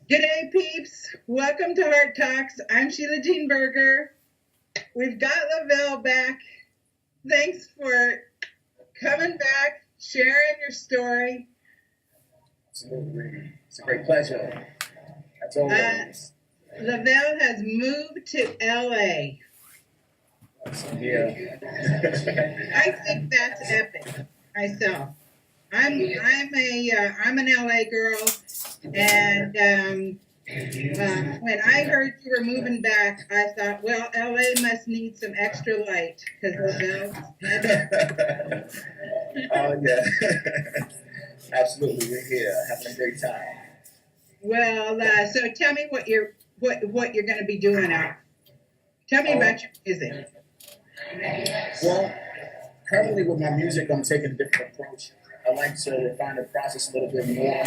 G'day, peeps. Welcome to Heart Talks. I'm Sheila Burgher. We've got Lavelle back. Thanks for coming back, sharing your story. Absolutely. It's a great pleasure. As always. Lavelle has moved to LA. Yeah. I think that's epic myself. I'm an LA girl, and when I heard you were moving back, I thought, well, LA must need some extra light because Lavelle's Oh yeah. Absolutely. We're here having a great time. Well, so tell me what you're going to be doing out. Tell me about your music. Well, currently with my music, I'm taking a different approach. I like to refine the process a little bit more,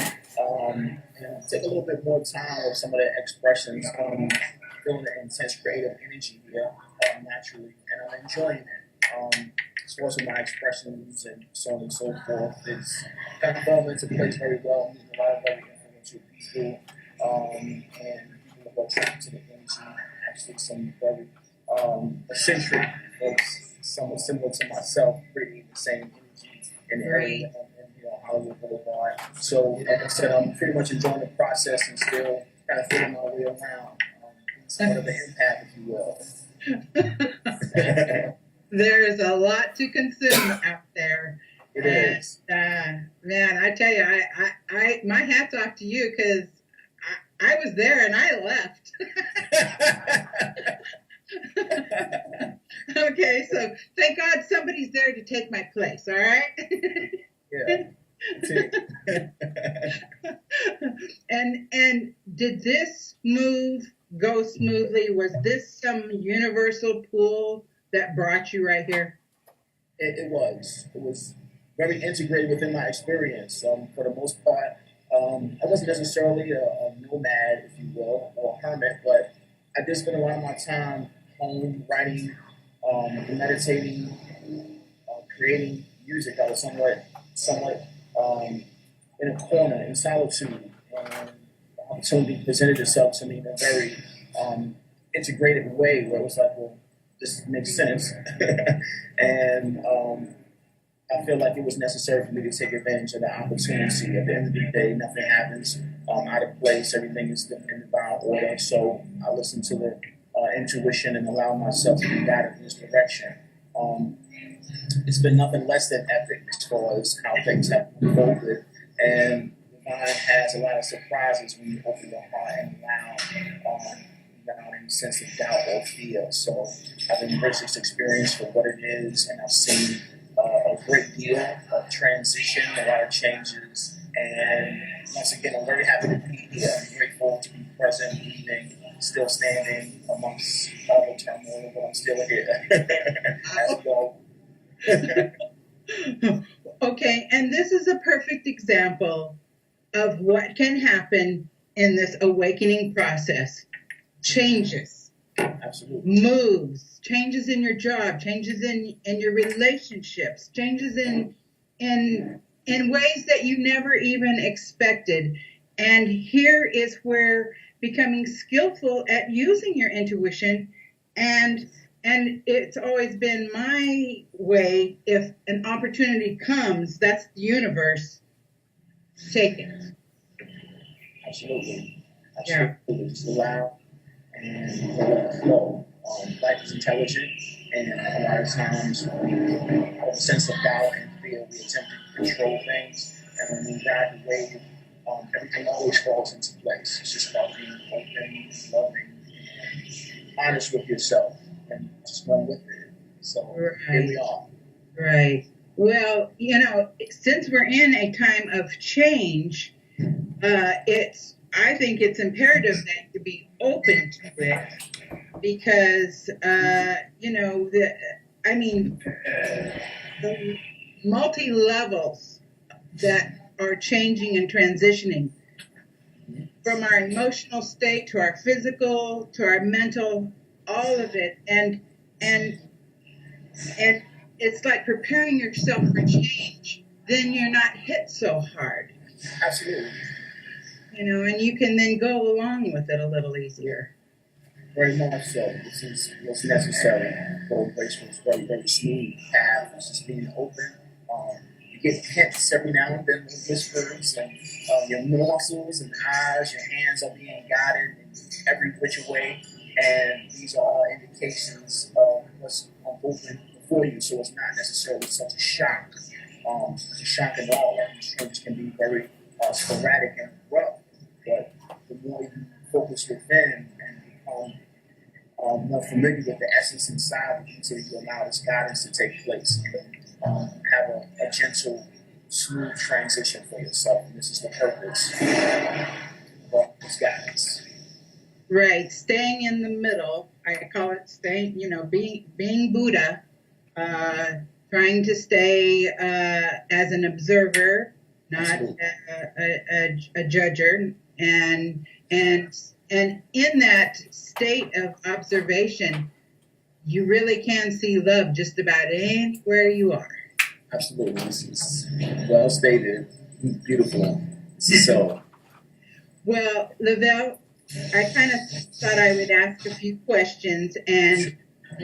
and take a little bit more time with some of the expressions. Feeling the intense creative energy here naturally, and I'm enjoying it. As far as with my expressions and so on and so forth, it's kind of falling into place very well. I'm meeting a lot of very influential people, and people who are attracted to the energy. Actually, some very eccentric folks, somewhat similar to myself, bringing the same energy in the area and Hollywood Boulevard. So, like I said, I'm pretty much enjoying the process and still kind of feeling my way around. Somewhat of an empath, if you will. There's a lot to consume out there. It is. Man, I tell you, I my hat's off to you because I was there and I left. Okay, so thank God somebody's there to take my place, all right? Yeah. And did this move go smoothly? Was this some universal pull that brought you right here? It was. It was very integrated within my experience. For the most part, I wasn't necessarily a nomad, if you will, or a hermit, but I did spend a lot of my time home writing, meditating, creating music. I was somewhat in a corner in solitude, and the opportunity presented itself to me in a very integrated way, where it was like, well, this makes sense, and I feel like it was necessary for me to take advantage of the opportunity. At the end of the day, nothing happens out of place. Everything is in divine order. So I listen to the intuition and allow myself to be guided in this direction. It's been nothing less than epic as far as how things have unfolded. And divine has a lot of surprises when you open your heart and allow without any sense of doubt or fear. So I've embraced this experience for what it is, and I've seen a great deal of transition, a lot of changes, and once again, I'm very happy to be here. I'm grateful to be present, breathing, still standing amongst all the turmoil, but I'm still here. As well. Okay, and this is a perfect example of what can happen in this awakening process. Changes, Absolutely. moves, changes in your job, changes in your relationships, changes in ways that you never even expected. And here is where becoming skillful at using your intuition, and it's always been my way, if an opportunity comes, that's the universe, take it. Absolutely. Yeah. Absolutely. Just allow and let it flow. Life is intelligent, and a lot of times, out of a sense of doubt and fear, we attempt to control things, and when we ride the wave, everything always falls into place. It's just about being open, loving, and honest with yourself, and just going with it. So here we are. Right. Well, since we're in a time of change, I think it's imperative that you be open to it because, the multi levels that are changing and transitioning from our emotional state to our physical to our mental, all of it, and it's like preparing yourself for change. Then you're not hit so hard. Absolutely. and you can then go along with it a little easier. Very much so. This is what's necessary for a graceful, very, very smooth path. It's just being open. You get hints every now and then, whispers, and your muscles and eyes, your hands are being guided in every which way. And these are all indications of what's open before you. So it's not necessarily such a shock. At all. These things can be very sporadic and rough. But the more you focus within and become more familiar with the essence inside of you, until you allow this guidance to take place and have a gentle, smooth transition for yourself. And this is the purpose of this guidance. Right, staying in the middle. I call it staying. Being Buddha, trying to stay as an observer, not a judger, and in that state of observation, you really can see love just about anywhere you are. Absolutely. This is well stated. Beautiful. So, well, Lavelle, I kind of thought I would ask a few questions, and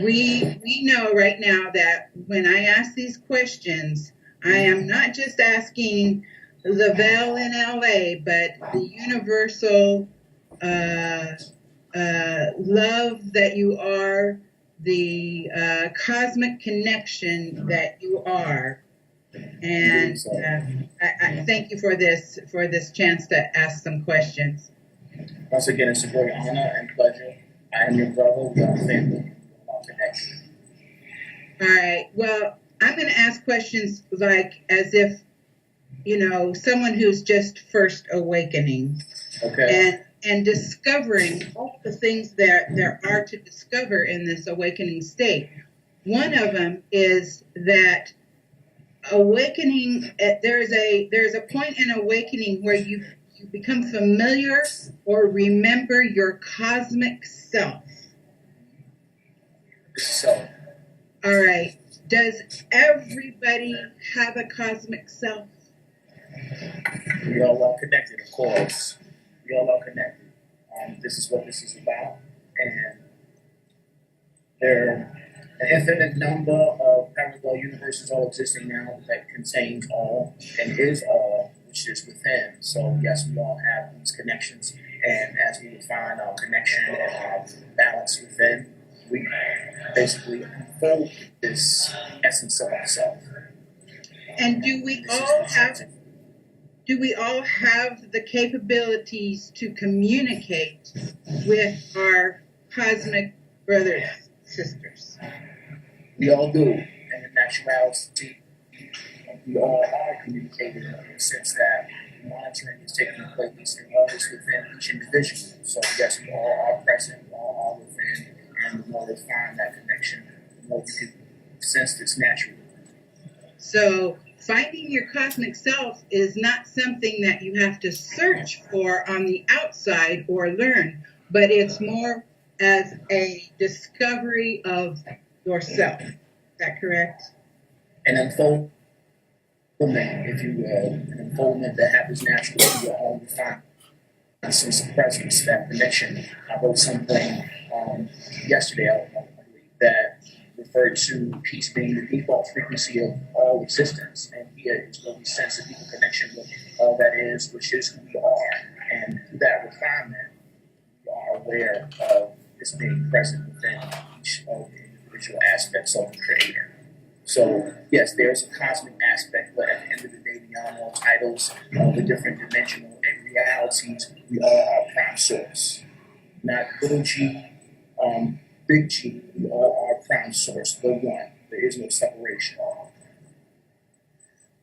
we know right now that when I ask these questions, I am not just asking Lavelle in LA, but the universal love that you are, the cosmic connection that you are. And I thank you for this chance to ask some questions. Once again, it's a great honor and pleasure. I am your brother. We are family. Connection. All right. Well, I'm going to ask questions like as if, someone who's just first awakening. Okay. And discovering all the things that there are to discover in this awakening state. One of them is that awakening, there's a point in awakening where you become familiar or remember your cosmic self. So. All right. Does everybody have a cosmic self? We all are connected, of course. We all are connected. This is what this is about. And there are an infinite number of parallel universes all existing now that contains all and is all, which is within. So, yes, we all have these connections. And as we find our connection and our balance within, we basically unfold this essence of ourselves. And do we all have the capabilities to communicate with our cosmic brothers and sisters? We all do. And in actuality, we all are communicating in the sense that monitoring is taking place and all is within each individual. So yes, we all are present, we all are within, and the more we find that connection, the more we can sense this naturally. So finding your cosmic self is not something that you have to search for on the outside or learn, but it's more as a discovery of yourself. Is that correct? An unfoldment, if you will, an unfoldment that happens naturally in your own find a sense of presence, that connection. I wrote something yesterday, I believe, that referred to peace being the default frequency of all existence. And here is where we sense a deeper connection with all that is, which is who we are. And through that refinement, we are aware of this being present within each of the individual aspects of the Creator. So, yes, there's a cosmic aspect, but at the end of the day, beyond all titles, all the different dimensional and realities, we all are prime source. Not little g, big G, we all are prime source, the one. There is no separation.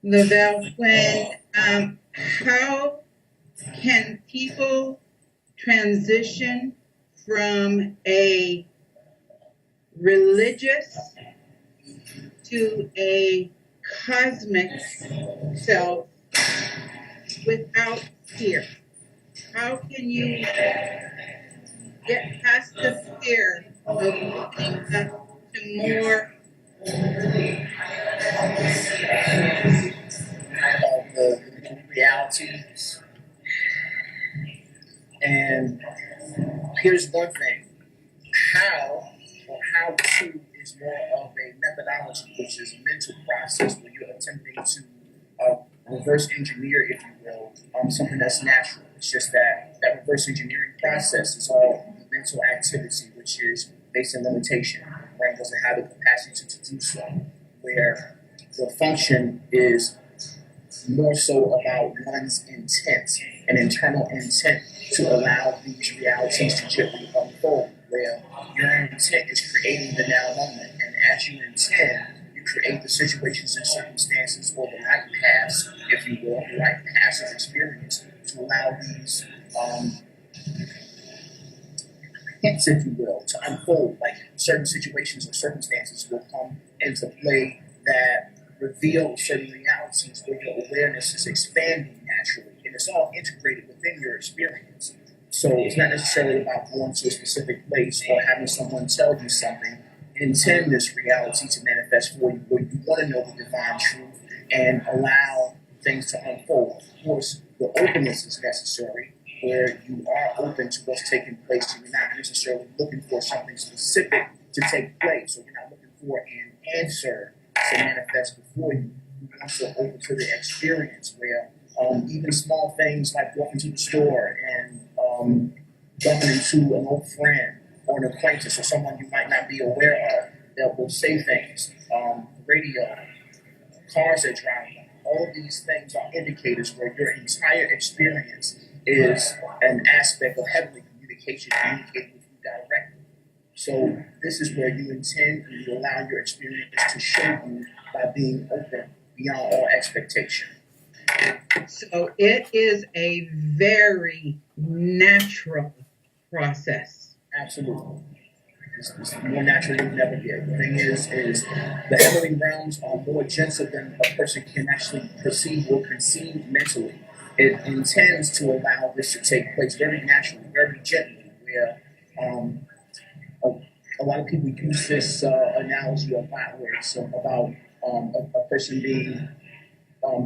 Lavelle, how can people transition from a religious to a cosmic self without fear? How can you get past the fear of opening up to more of the realities? And here's one thing: how to is more of a methodology, which is a mental process where you're attempting to reverse engineer, if you will, something that's natural. It's just that reverse engineering process is all mental activity, which is based on limitation. The brain doesn't have the capacity to do so, where the function is more so about one's intent, an internal intent to allow these realities to gently unfold, where your intent is creating the now moment. And as you intend, you create the situations and circumstances or the life paths, if you will, the life paths of experience to allow these hints, if you will, to unfold. Like certain situations or circumstances will come into play that reveal certain realities where your awareness is expanding naturally, and it's all integrated within your experience. So it's not necessarily about going to a specific place or having someone tell you something. Intend this reality to manifest for you, where you want to know the divine truth and allow things to unfold. Of course, the openness is necessary, where you are open to what's taking place. You're not necessarily looking for something specific to take place, or you're not looking for an answer to manifest before you. You're also open to the experience, where even small things like walking to the store and bumping into an old friend or an acquaintance or someone you might not be aware of that will say things, radio, cars that drive by. All of these things are indicators where your entire experience is an aspect of heavenly communication, communicating with you directly. So this is where you intend and you allow your experience to show you by being open beyond all expectation. So it is a very natural process. Absolutely. It's more natural than you never get. The thing is the heavenly realms are more gentle than a person can actually perceive or conceive mentally. It intends to allow this to take place very naturally, very gently, where a lot of people use this analogy a lot, where it's about a person being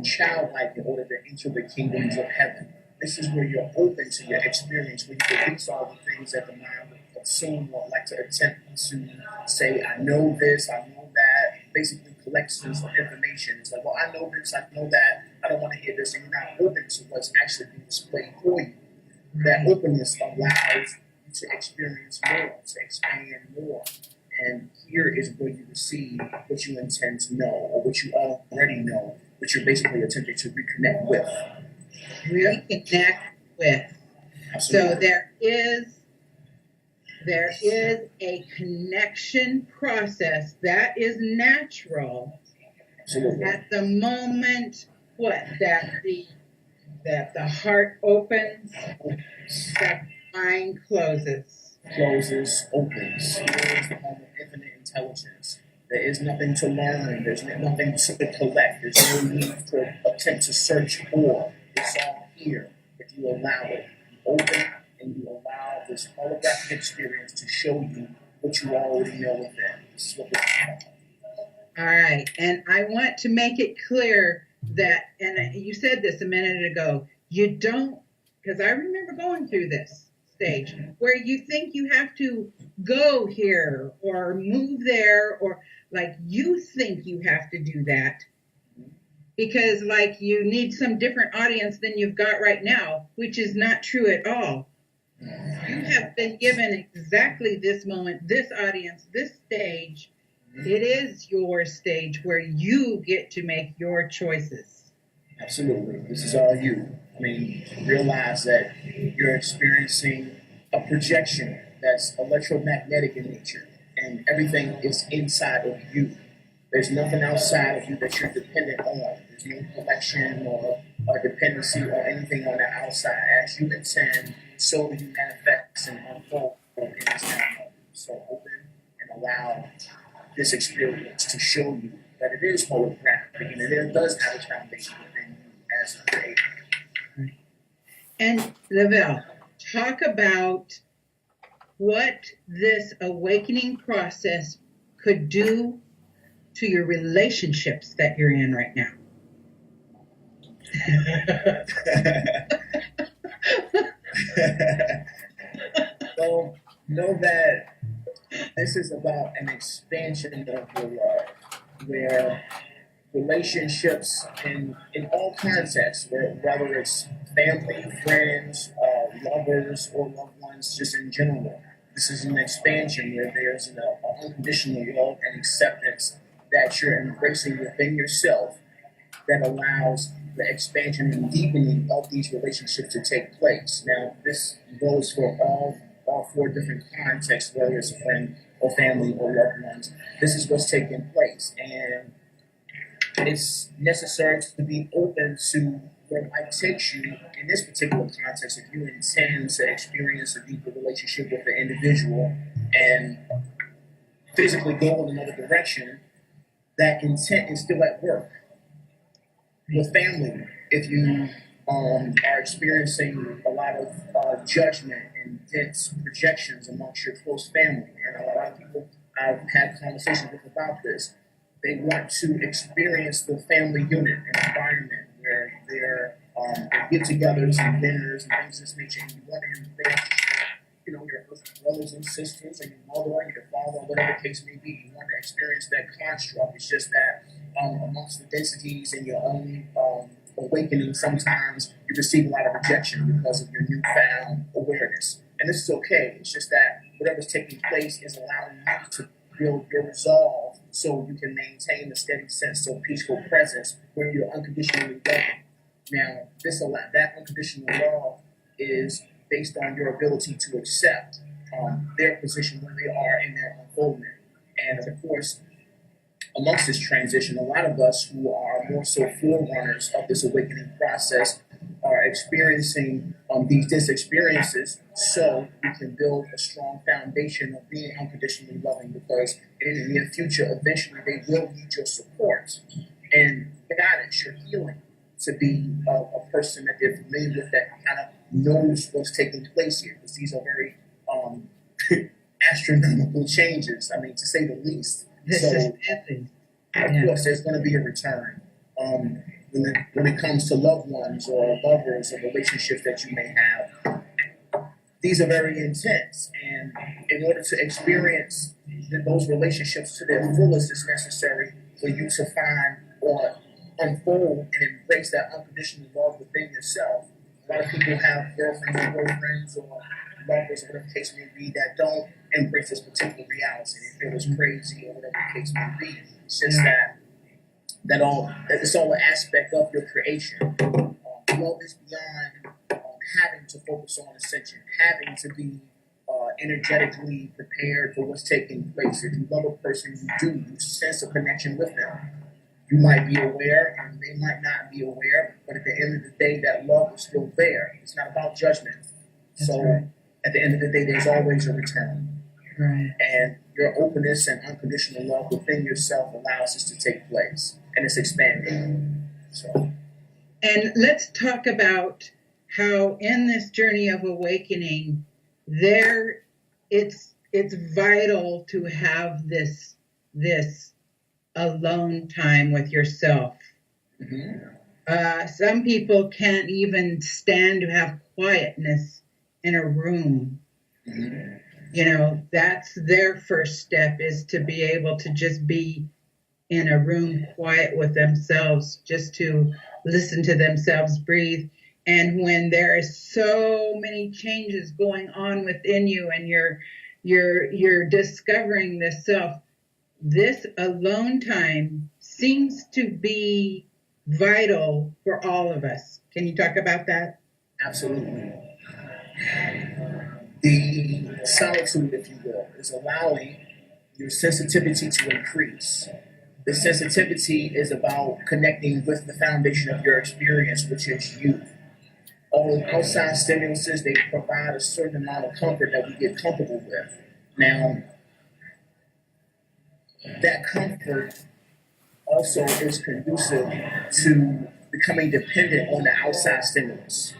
childlike in order to enter the kingdoms of heaven. This is where you're open to your experience, where you release all the things that the mind would assume or like to attempt to say, I know this, I know that, basically collections of information. It's like, well, I know this, I know that, I don't want to hear this, and you're not open to what's actually being displayed for you. That openness allows you to experience more, to expand more. And here is where you receive what you intend to know, or what you already know, which you're basically attempting to reconnect with. Reconnect with. Absolutely. So there is a connection process that is natural. Absolutely. At the moment, that the heart opens, that the mind closes. Closes, opens. Here is the home of infinite intelligence. There is nothing to learn. There's nothing to collect. There's no need to attempt to search for. It's all here if you allow it. You open and you allow this holographic experience to show you what you already know within. This is what this is about. All right. And I want to make it clear that, and you said this a minute ago, you don't, because I remember going through this stage where you think you have to go here or move there, or like you think you have to do that because like you need some different audience than you've got right now, which is not true at all. You have been given exactly this moment, this audience, this stage. It is your stage where you get to make your choices. Absolutely. This is all you. I mean, realize that you're experiencing a projection that's electromagnetic in nature, and everything is inside of you. There's nothing outside of you that you're dependent on. There's no collection or dependency or anything on the outside. As you intend, so do you manifest and unfold in this moment. So open and allow this experience to show you that it is holographic and it does have its foundation within you as a creator. And Lavelle, talk about what this awakening process could do to your relationships that you're in right now. So know that this is about an expansion of your love, where relationships in all contexts, whether it's family, friends, lovers, or loved ones, just in general. This is an expansion where there's an unconditional love and acceptance that you're embracing within yourself that allows the expansion and deepening of these relationships to take place. Now, this goes for all four different contexts, whether it's a friend or family or loved ones. This is what's taking place, and it's necessary to be open to where life takes you in this particular context. If you intend to experience a deeper relationship with the individual and physically go in another direction, that intent is still at work. With family, if you are experiencing a lot of judgment and dense projections amongst your close family, and a lot of people I've had conversations with about this, they want to experience the family unit and environment where there are get-togethers and dinners and things of this nature, and you want to embrace your brothers and sisters and your mother and your father, whatever the case may be. You want to experience that construct. It's just that amongst the densities and your own awakening, sometimes you receive a lot of rejection because of your newfound awareness. And this is okay. It's just that whatever's taking place is allowing you to build your resolve so you can maintain a steady sense of peaceful presence where you're unconditionally loving. Now, that unconditional love is based on your ability to accept their position where they are in their unfoldment. And of course, amongst this transition, a lot of us who are more so forerunners of this awakening process are experiencing these experiences so we can build a strong foundation of being unconditionally loving, because in the near future, eventually they will need your support and guidance, your healing, to be a person that they're familiar with, that kind of knows what's taking place here, because these are very astronomical changes, I mean, to say the least. This is epic. Of course, there's going to be a return when it comes to loved ones or lovers or relationships that you may have. These are very intense, and in order to experience those relationships to their fullest, it's necessary for you to find or unfold and embrace that unconditional love within yourself. A lot of people have girlfriends or boyfriends or lovers or whatever the case may be that don't embrace this particular reality. They feel it's crazy or whatever the case may be. It's just that it's all an aspect of your creation. Love is beyond having to focus on ascension, having to be energetically prepared for what's taking place. If you love a person, you sense a connection with them. You might be aware and they might not be aware, but at the end of the day, that love is still there. It's not about judgment. Right. At the end of the day, there's always a return. Right. And your openness and unconditional love within yourself allows this to take place, and it's expanding. And let's talk about how in this journey of awakening, it's vital to have this alone time with yourself. Mm-hmm. Some people can't even stand to have quietness in a room. Mm-hmm. That's their first step, is to be able to just be in a room quiet with themselves, just to listen to themselves breathe. And when there is so many changes going on within you and you're discovering this self, this alone time seems to be vital for all of us. Can you talk about that? Absolutely. The solitude, if you will, is allowing your sensitivity to increase. The sensitivity is about connecting with the foundation of your experience, which is you. All the outside stimuluses, they provide a certain amount of comfort that we get comfortable with. Now, that comfort also is conducive to becoming dependent on the outside stimulus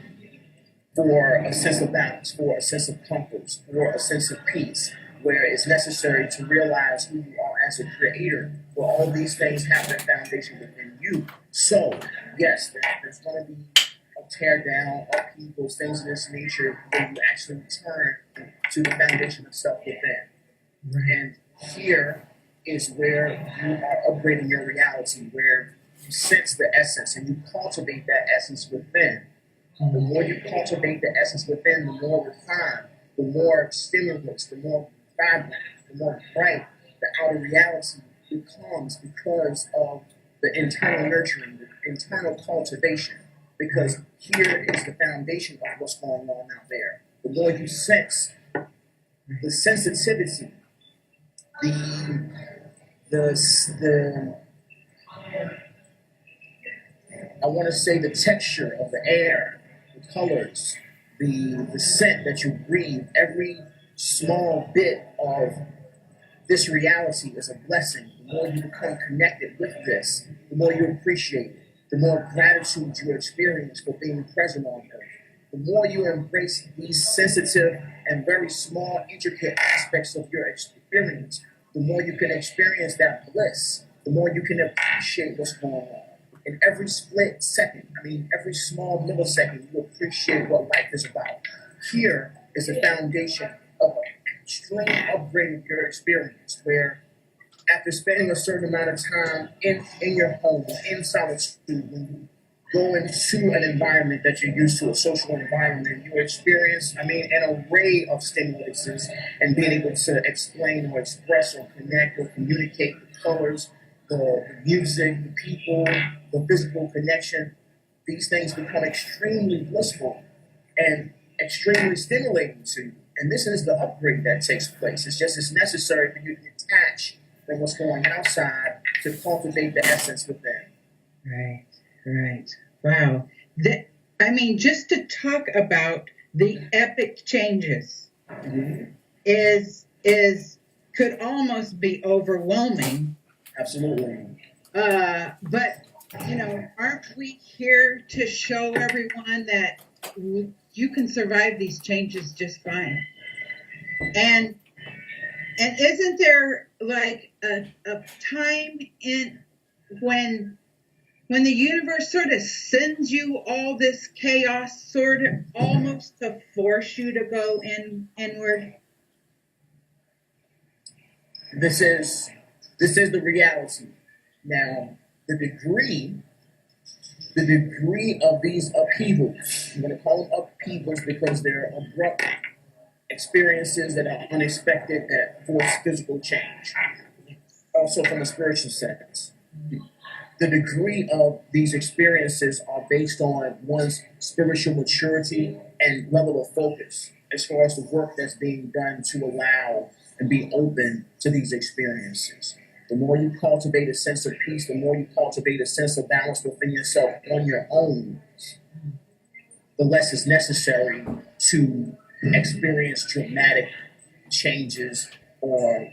for a sense of balance, for a sense of comfort, for a sense of peace, where it's necessary to realize who you are as a creator, where all these things have their foundation within you. So, yes, there's going to be a tear down, upheavals, things of this nature, when you actually return to the foundation of self within. Right. And here is where you are upgrading your reality, where you sense the essence and you cultivate that essence within. The more you cultivate the essence within, the more refined, the more stimulus, the more vibrant, the more bright the outer reality becomes because of the internal nurturing, the internal cultivation. Because here is the foundation of what's going on out there. The more you sense the sensitivity, the I want to say the texture of the air, the colors, the scent that you breathe, every small bit of this reality is a blessing. The more you become connected with this, the more you appreciate it, the more gratitude you experience for being present on earth. The more you embrace these sensitive and very small, intricate aspects of your experience, the more you can experience that bliss, the more you can appreciate what's going on. In every split second, every small millisecond, you appreciate what life is about. Here is a foundation of an extreme upgrade of your experience, where after spending a certain amount of time in your home, in solitude, when you go into an environment that you're used to, a social environment, you experience, an array of stimulances and being able to explain or express or connect or communicate the colors, the music, the people, the physical connection. These things become extremely blissful and extremely stimulating to you. And this is the upgrade that takes place. It's necessary for you to detach from what's going outside to cultivate the essence within. Right. Wow. Just to talk about the epic changes is could almost be overwhelming. Absolutely. But aren't we here to show everyone that you can survive these changes just fine? And isn't there like a time in when the universe sort of sends you all this chaos, sort of almost to force you to go inward? This is the reality. Now, the degree of these upheavals, I'm going to call them upheavals because they're abrupt experiences that are unexpected that force physical change. Also from a spiritual sense. The degree of these experiences are based on one's spiritual maturity and level of focus as far as the work that's being done to allow and be open to these experiences. The more you cultivate a sense of peace, the more you cultivate a sense of balance within yourself on your own, the less is necessary to experience dramatic changes or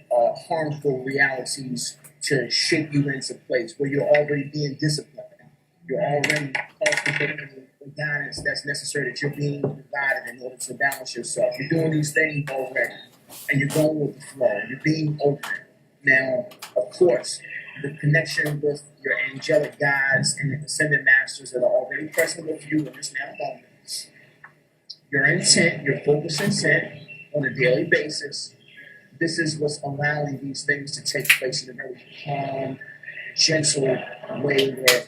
harmful realities to shape you into place where you're already being disciplined. You're already cultivating the guidance that's necessary, that you're being provided in order to balance yourself. You're doing these things already, and you're going with the flow. You're being open. Now, of course, the connection with your angelic guides and the ascended masters that are already present with you in this now moment. Your intent, your focus intent on a daily basis, this is what's allowing these things to take place in a very calm, gentle way where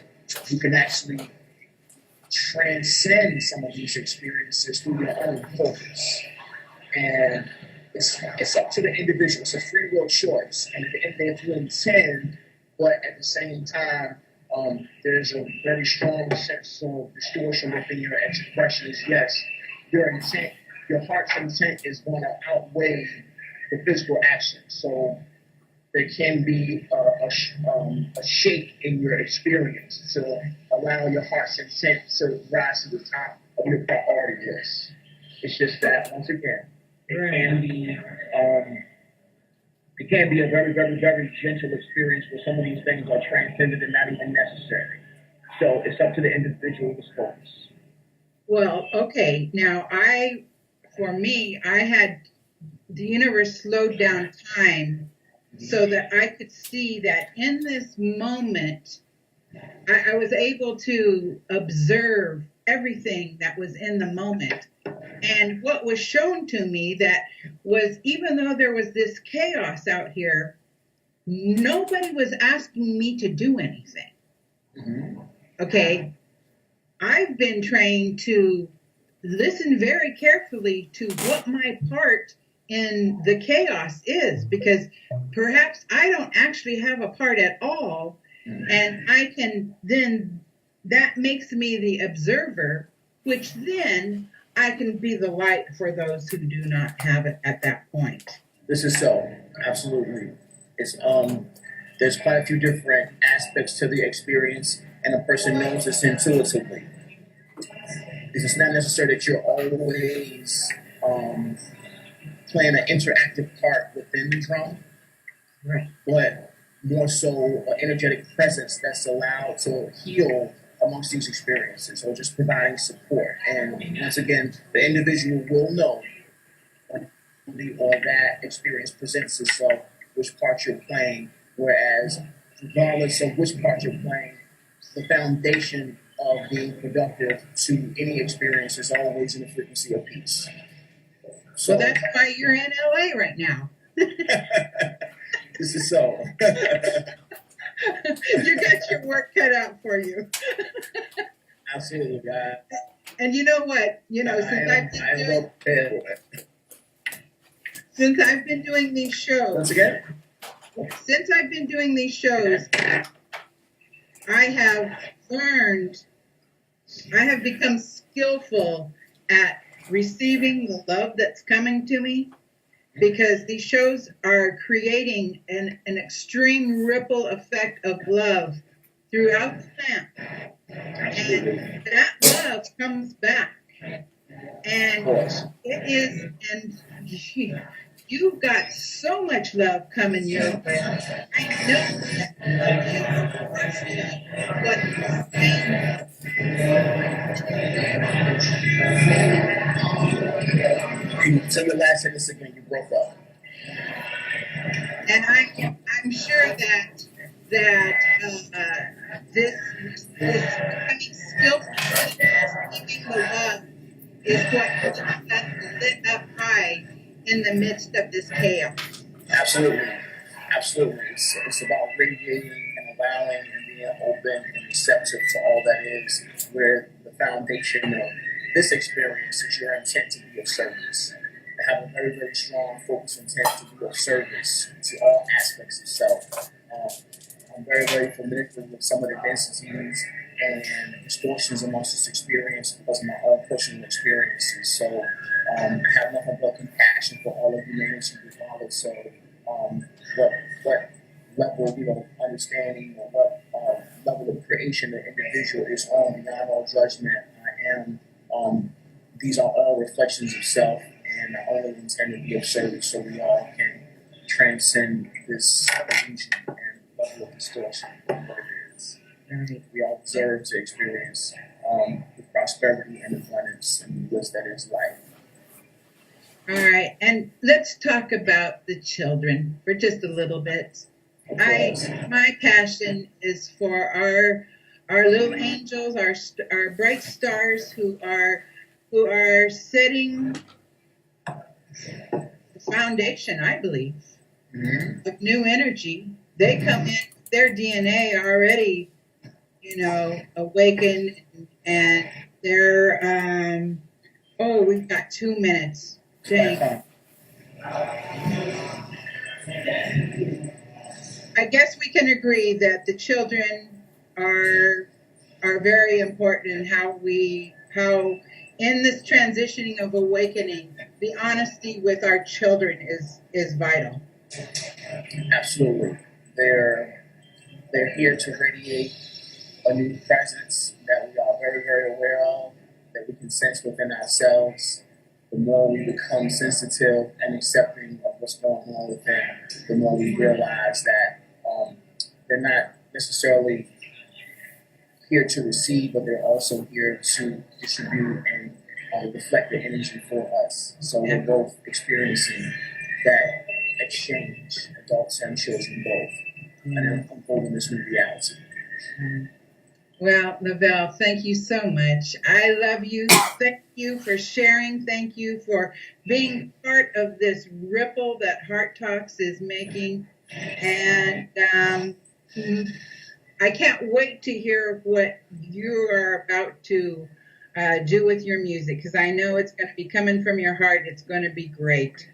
you can actually transcend some of these experiences through your own focus. And it's up to the individual. It's a free will choice. And at the end of the day, if you intend, but at the same time, there's a very strong sense of distortion within your expressions. Yes, your intent, your heart's intent is going to outweigh the physical action. So there can be a shake in your experience to allow your heart's intent to rise to the top of your priority list. It's just that, once again, it can be a very, very, very gentle experience where some of these things are transcended and not even necessary. So it's up to the individual's focus. Well, okay. Now, for me, I had the universe slowed down time so that I could see that in this moment, I was able to observe everything that was in the moment. And what was shown to me that was, even though there was this chaos out here, nobody was asking me to do anything. Mm-hmm. Okay. I've been trained to listen very carefully to what my part in the chaos is, because perhaps I don't actually have a part at all. And I can then, that makes me the observer, which then I can be the light for those who do not have it at that point. This is so. Absolutely. It's there's quite a few different aspects to the experience, and a person knows this intuitively. It's not necessary that you're always playing an interactive part within the drum, Right. but more so an energetic presence that's allowed to heal amongst these experiences, or just providing support. And once again, the individual will know when that experience presents itself, which part you're playing, whereas regardless of which part you're playing, the foundation of being productive to any experience is always in the frequency of peace. So that's why you're in LA right now. This is so. You got your work cut out for you. Absolutely, God. And you know what? Since I've been doing these shows. Once again? Since I've been doing these shows, I have learned, I have become skillful at receiving the love that's coming to me, because these shows are creating an extreme ripple effect of love throughout the plant. And that love comes back. And it is, and you've got so much love coming your way. I know that what Tell the last sentence again, you broke up. And I'm sure that this becoming skillful, keeping the love, is what puts us lit up high in the midst of this chaos. Absolutely. Absolutely. It's about radiating and allowing and being open and receptive to all that is, where the foundation of this experience is your intent to be of service. To have a very, very strong focus intent to be of service to all aspects of self. I'm very, very familiar with some of the densities and distortions amongst this experience because of my own personal experiences. So I have nothing but compassion for all of humanity regardless of what level of understanding or what level of creation the individual is on. Beyond all judgment, I am. These are all reflections of self, and I only intend to be of service so we all can transcend this illusion and level of distortion of what it is. We all deserve to experience the prosperity and abundance and the bliss that is life. All right, and let's talk about the children for just a little bit. My passion is for our little angels, our bright stars who are setting the foundation, I believe, of new energy. They come in, their DNA already, awakened, and they're we've got 2 minutes. Dang. I guess we can agree that the children are very important in how in this transitioning of awakening, the honesty with our children is vital. Absolutely. They're here to radiate a new presence that we are very, very aware of, that we can sense within ourselves. The more we become sensitive and accepting of what's going on within, the more we realize that they're not necessarily here to receive, but they're also here to distribute and reflect the energy for us. So we're both experiencing that exchange, adults and children both, and unfolding this new reality. Well, Lavelle, thank you so much. I love you. Thank you for sharing. Thank you for being part of this ripple that Heart Talks is making. And I can't wait to hear what you are about to do with your music, because I know it's going to be coming from your heart. It's going to be great.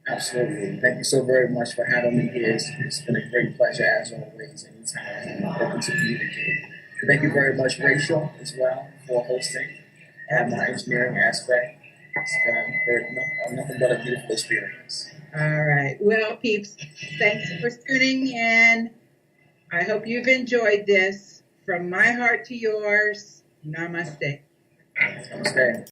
Absolutely. Thank you so very much for having me here. It's been a great pleasure as always. Anytime I'm open to communicate. Thank you very much, Rachel, as well, for hosting and my engineering aspect. It's been nothing but a beautiful experience. All right. Well, peeps, thanks for tuning in. I hope you've enjoyed this. From my heart to yours, namaste. Namaste.